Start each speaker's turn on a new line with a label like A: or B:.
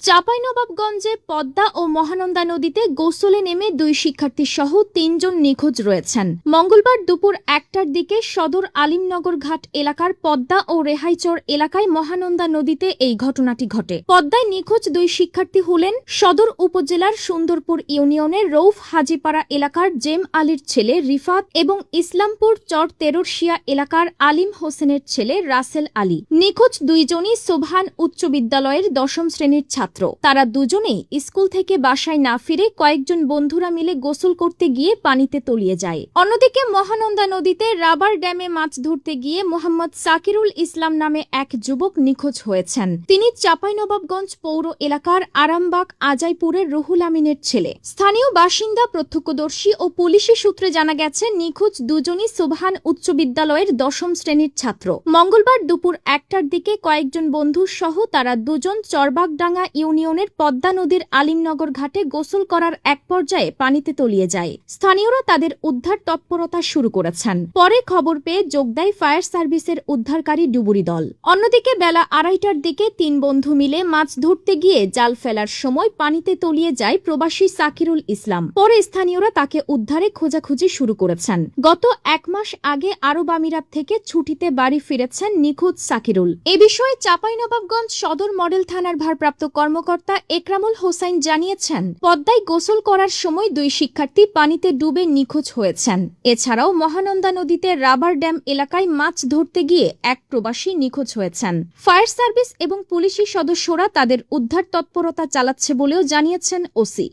A: চাঁপাইনবাবগঞ্জে পদ্মা ও মহানন্দা নদীতে গোসলে নেমে 2 শিক্ষার্থী সহ 3 জন নিখোঁজ রয়েছেন। মঙ্গলবার দুপুর 1টার দিকে সদর আলিমনগর ঘাট এলাকার পদ্মা ও রেহাইচর এলাকায় মহানন্দা নদীতে এই ঘটনাটি ঘটে। পদ্মায় নিখোঁজ 2 শিক্ষার্থী হলেন সদর উপজেলার সুন্দরপুর ইউনিয়নের রৌফ হাজিপাড়া এলাকার জেম আলীর ছেলে রিফাত এবং ইসলামপুর চর তেররশিয়া এলাকার আলিম হোসেনের ছেলে রাসেল আলী। নিখোঁজ 2 জনই সোবহান উচ্চ বিদ্যালয়ের 10ম শ্রেণীর ছাত্র। তারা দুজনেই স্কুল থেকে বাসায় না ফিরে কয়েকজন বন্ধুরা মিলে গোসল করতে গিয়ে পানিতে তলিয়ে যায়। অন্যদিকে মহানন্দা নদীতে রাবার ড্যামে মাছ ধরতে গিয়ে মোহাম্মদ সাকিরুল ইসলাম নামে এক যুবক নিখোঁজ হয়েছেন। তিনি চাঁপাইনবাবগঞ্জ পৌর এলাকার আরামবাগ আজাইপুরের রুহুল আমিনের ছেলে। স্থানীয় বাসিন্দা, প্রত্যক্ষদর্শী ও পুলিশি সূত্রে জানা গেছে, নিখোঁজ দুজনই সোবহান উচ্চ বিদ্যালয়ের 10ম শ্রেণীর ছাত্র। মঙ্গলবার দুপুর 1টার দিকে কয়েকজন বন্ধু সহ তারা দুজন চরবাগডাঙ্গা ইউনিয়নের পদ্মা নদীর আলিমনগর ঘাটে গোসল করার এক পর্যায়ে পানিতে তলিয়ে যায়। স্থানীয়রা তাদের উদ্ধার তৎপরতা শুরু করেছেন। পরে খবর পেয়ে যোগ দেয় ফায়ার সার্ভিসের উদ্ধারকারী ডুবুরি দল। অন্যদিকে বেলা 2:30টার দিকে 3 বন্ধু মিলে মাছ ধরতে গিয়ে জাল ফেলার সময় পানিতে তলিয়ে যায় প্রবাসী সাকিরুল ইসলাম। পরে স্থানীয়রা তাকে উদ্ধারে খোঁজাখুঁজি শুরু করেছেন। গত 1 মাস আগে আরব আমিরাত থেকে ছুটিতে বাড়ি ফিরেছেন নিখোঁজ সাকিরুল। এ বিষয়ে চাঁপাইনবাবগঞ্জ সদর মডেল থানার ভারপ্রাপ্ত কর্মকর্তা একরামুল হোসাইন জানিয়েছেন, পদ্মায় গোসল করার সময় 2 শিক্ষার্থী পানিতে ডুবে নিখোঁজ হয়েছেন। এছাড়াও মহানন্দা নদীতে রাবার ড্যাম এলাকায় মাছ ধরতে গিয়ে এক প্রবাসী নিখোঁজ হয়েছেন। ফায়ার সার্ভিস এবং পুলিশি সদস্যরা তাদের উদ্ধার তৎপরতা চালাচ্ছে বলেও জানিয়েছেন ওসি।